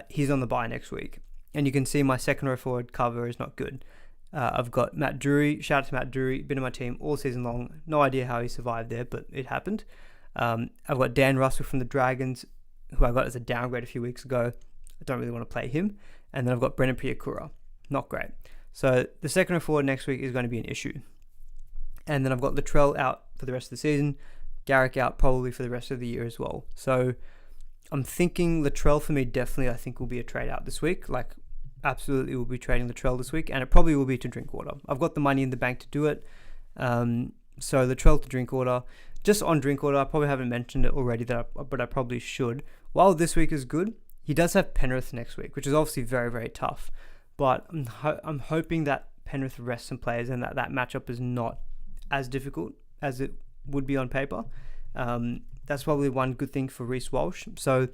he's on the bye next week. And you can see my second row forward cover is not good. I've got Matt Drury. Shout out to Matt Drury, been in my team all season long. No idea how he survived there, but it happened. I've got Dan Russell from the Dragons, who I got as a downgrade a few weeks ago. I don't really want to play him. And then I've got Brendan Piakura. Not great. So the second row forward next week is going to be an issue. And then I've got Latrell out for the rest of the season. Garrick out probably for the rest of the year as well. So I'm thinking Latrell for me definitely I think will be a trade out this week. Like absolutely will be trading Latrell this week, and it probably will be to Drinkwater. I've got the money in the bank to do it. So Latrell to Drinkwater. Just on Drinkwater, I probably haven't mentioned it already, but I probably should. While this week is good, he does have Penrith next week, which is obviously very, very tough. But I'm hoping that Penrith rests some players and that matchup is not as difficult as it would be on paper. That's probably one good thing for Reece Walsh. So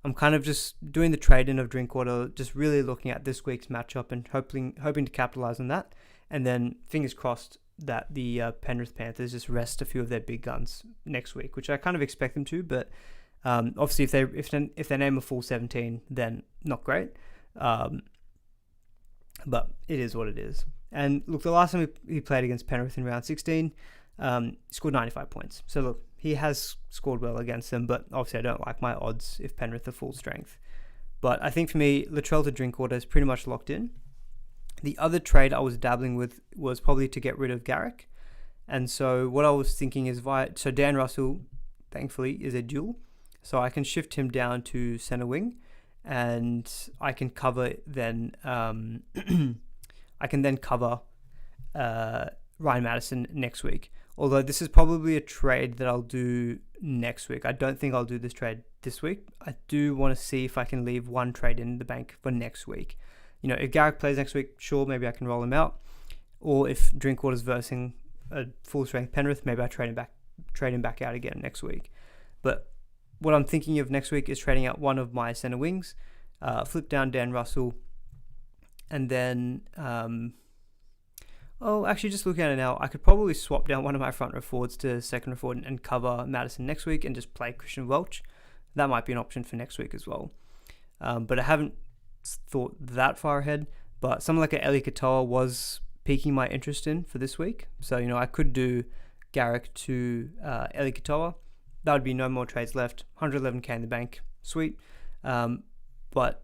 I'm kind of just doing the trade-in of Drinkwater, just really looking at this week's matchup and hoping to capitalize on that. And then fingers crossed that the Penrith Panthers just rest a few of their big guns next week, which I kind of expect them to. But obviously, if they name a full 17, then not great. But it is what it is. And look, the last time he played against Penrith in round 16, he scored 95 points. So look, he has scored well against them, but obviously I don't like my odds if Penrith are full strength. But I think for me, Latrell to Drinkwater is pretty much locked in. The other trade I was dabbling with was probably to get rid of Garrick. And so what I was thinking is so Dan Russell, thankfully, is a dual. So I can shift him down to center wing, and I can cover then. I can then cover Ryan Madison next week. Although this is probably a trade that I'll do next week. I don't think I'll do this trade this week. I do want to see if I can leave one trade in the bank for next week. You know, if Garrick plays next week, sure, maybe I can roll him out. Or if Drinkwater's versing a full strength Penrith, maybe I trade him back out again next week. But what I'm thinking of next week is trading out one of my center wings, flip down Dan Russell, and then actually just looking at it now, I could probably swap down one of my front row forwards to second row forward and cover Madison next week and just play Christian Welch. That might be an option for next week as well. But I haven't thought that far ahead. But someone like a Eli Katoa was piquing my interest in for this week. So, you know, I could do Garrick to Eli Katoa. That would be no more trades left. 111k in the bank. Sweet. But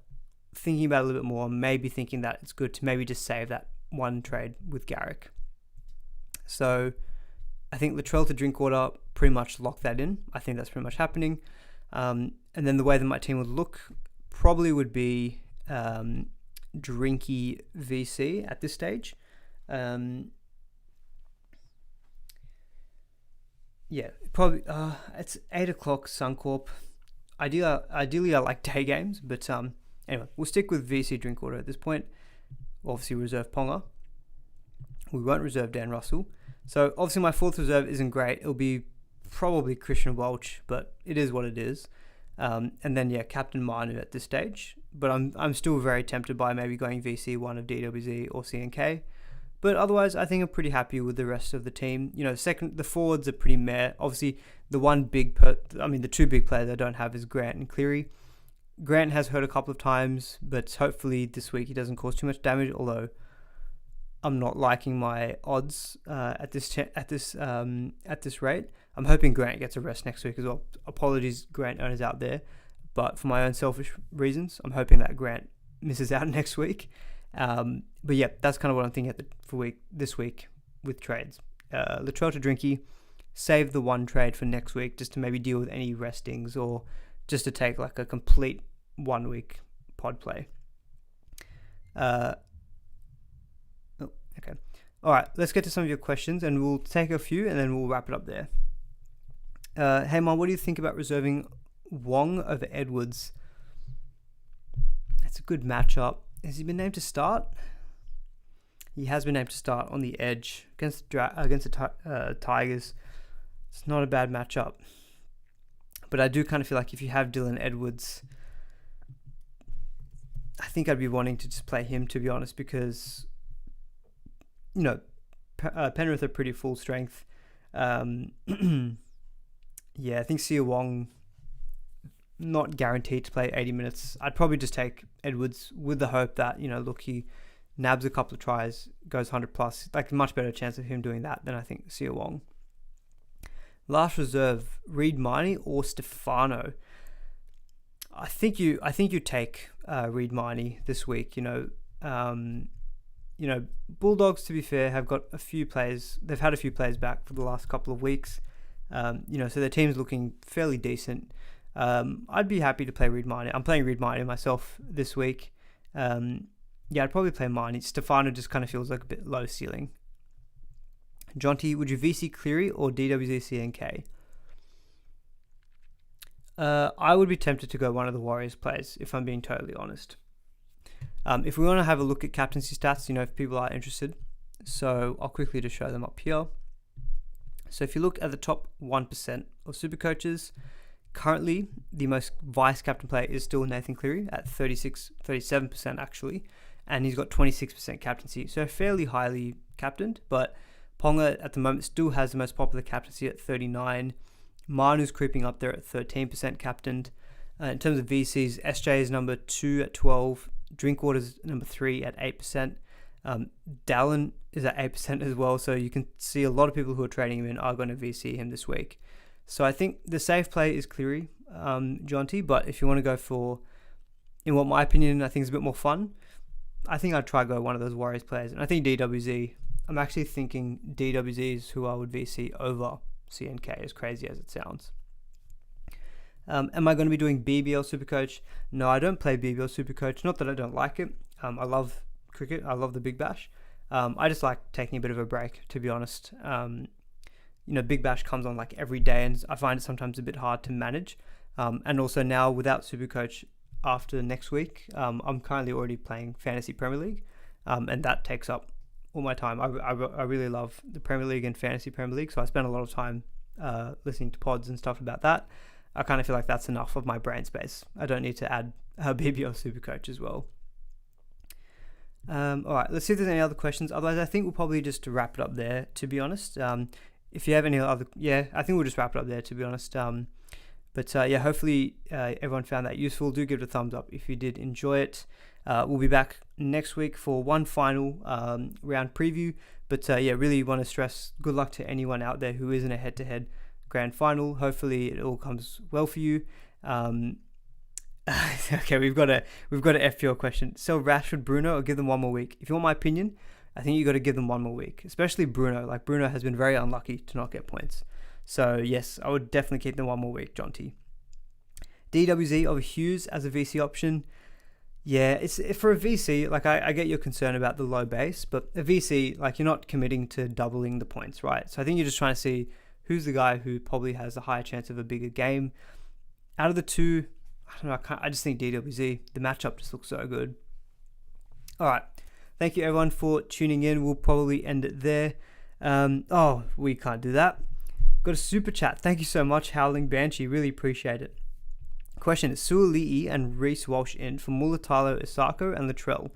thinking about it a little bit more, maybe thinking that it's good to maybe just save that one trade with Garrick. So I think Latrell to Drinkwater pretty much locked that in. I think that's pretty much happening. And then the way that my team would look probably would be Drinky VC at this stage. Probably it's 8 o'clock Suncorp. Ideally I like day games, but anyway, we'll stick with VC Drinkwater at this point. Obviously reserve Ponga. We won't reserve Dan Russell. So obviously my fourth reserve isn't great. It'll be probably Christian Welch, but it is what it is. And then Captain Manu at this stage. But I'm still very tempted by maybe going VC one of DWZ or CNK. But otherwise, I think I'm pretty happy with the rest of the team. You know, the forwards are pretty meh. Obviously, the two big players I don't have is Grant and Cleary. Grant has hurt a couple of times, but hopefully this week he doesn't cause too much damage. Although I'm not liking my odds at this rate. I'm hoping Grant gets a rest next week as well. Apologies, Grant owners out there, but for my own selfish reasons, I'm hoping that Grant misses out next week. But yeah, that's kind of what I'm thinking this week with trades. Latrell to Drinky, save the one trade for next week just to maybe deal with any restings or just to take like a complete 1 week pod play. Okay. All right, let's get to some of your questions and we'll take a few and then we'll wrap it up there. Hey, Mom, what do you think about reserving Wong over Edwards? That's a good matchup. Has he been named to start? He has been able to start on the edge against the Tigers. It's not a bad matchup. But I do kind of feel like if you have Dylan Edwards, I think I'd be wanting to just play him, to be honest, because, Penrith are pretty full strength. Yeah, I think Sia Wong, not guaranteed to play 80 minutes. I'd probably just take Edwards with the hope that, he nabs a couple of tries, goes 100 plus. Like, a much better chance of him doing that than I think Sia Wong. Last reserve, Reed Miney or Stefano. I think you take Reed Miney this week. Bulldogs, to be fair, have got a few players. They've had a few players back for the last couple of weeks. So their team's looking fairly decent. I'd be happy to play Reed Miney. I'm playing Reed Miney myself this week. I'd probably play Miney. Stefano just kind of feels like a bit low ceiling. Jonty, would you VC Cleary or DWZ CNK? I would be tempted to go one of the Warriors players, if I'm being totally honest. If we want to have a look at captaincy stats, if people are interested. So I'll quickly just show them up here. So if you look at the top 1% of Supercoaches, currently the most vice-captain player is still Nathan Cleary at 37% actually. And he's got 26% captaincy. So fairly highly captained, but Ponga at the moment still has the most popular captaincy at 39%. Manu's creeping up there at 13% captained. In terms of VCs, SJ is number 2 at 12%. Drinkwater's number 3 at 8%. Dallin is at 8% as well. So you can see a lot of people who are trading him in are going to VC him this week. So I think the safe play is Cleary, Jonty. But if you want to go for, in what my opinion, I think is a bit more fun, I think I'd try go one of those Warriors players. And I think DWZ, I'm actually thinking DWZ is who I would VC over CNK, as crazy as it sounds. Am I going to be doing BBL Supercoach? No, I don't play BBL Supercoach. Not that I don't like it. I love cricket. I love the Big Bash. I just like taking a bit of a break, to be honest. Big Bash comes on like every day, and I find it sometimes a bit hard to manage. And also now without Supercoach after next week, I'm currently already playing Fantasy Premier League, and that takes up all my time. I really love the Premier League and Fantasy Premier League, so I spend a lot of time listening to pods and stuff about that. I kind of feel like that's enough of my brain space. I don't need to add BBL Supercoach as well. All right, let's see if there's any other questions. Otherwise, I think we'll probably just wrap it up there, to be honest. If you have any other, I think we'll just wrap it up there, to be honest. Hopefully everyone found that useful. Do give it a thumbs up if you did enjoy it. We'll be back next week for one final round preview. But really want to stress good luck to anyone out there who is in a head-to-head grand final. Hopefully it all comes well for you. Okay, we've got a FPL question. Sell Rashford, Bruno, or give them one more week? If you want my opinion, I think you got to give them one more week, especially Bruno. Like, Bruno has been very unlucky to not get points. So yes, I would definitely keep them one more week, Jonty. DWZ over Hughes as a VC option. Yeah, it's for a VC, like I get your concern about the low base, but a VC, like, you're not committing to doubling the points, right? So I think you're just trying to see who's the guy who probably has a higher chance of a bigger game. Out of the two, I don't know, I just think DWZ, the matchup just looks so good. All right. Thank you, everyone, for tuning in. We'll probably end it there. We can't do that. Got a super chat. Thank you so much, Howling Banshee. Really appreciate it. Question is Suoli'i and Reece Walsh in for Mulatalo, Isako, and Latrell.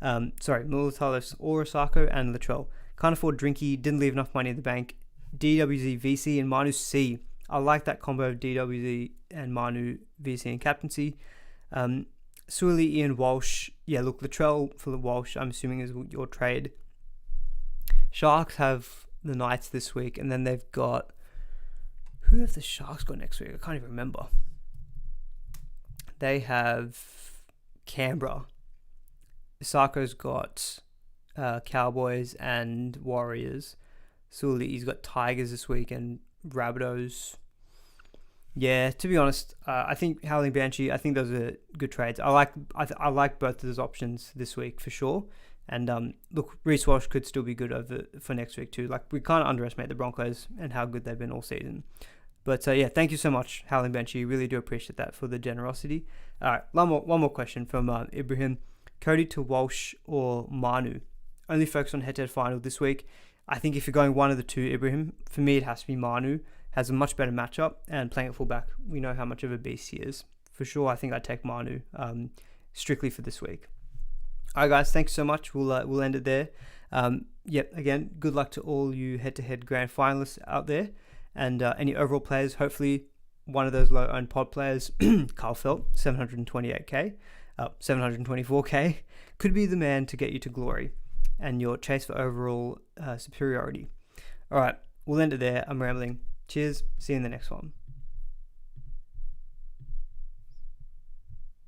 Mulatalo or Isako and Latrell. Can't afford Drinky. Didn't leave enough money in the bank. DWZ VC and Manu C. I like that combo of DWZ and Manu VC and captaincy. Suoli'i and Walsh. Yeah, look, Latrell for the Walsh, I'm assuming, is your trade. Sharks have the Knights this week, and then they've got... Who have the Sharks got next week? I can't even remember. They have Canberra. Isako's got Cowboys and Warriors. Suoli'i's got Tigers this week and Rabbitohs. Yeah, to be honest, I think Howling Banshee, I think those are good trades. I like both of those options this week for sure. And look, Reece Walsh could still be good for next week too. Like, we can't underestimate the Broncos and how good they've been all season. But thank you so much, Howling Banshee. Really do appreciate that for the generosity. All right, one more question from Ibrahim. Cody to Walsh or Manu? only focus on head-to-head final this week. I think if you're going one of the two, Ibrahim, for me it has to be Manu. Has a much better matchup, and playing at fullback, we know how much of a beast he is. For sure, I think I'd take Manu strictly for this week. All right, guys, thanks so much. We'll end it there. Again, good luck to all you head-to-head grand finalists out there, and any overall players. Hopefully, one of those low-owned pod players, Carl Felt, 728k, 724k, could be the man to get you to glory and your chase for overall superiority. All right, we'll end it there. I'm rambling. Cheers. See you in the next one.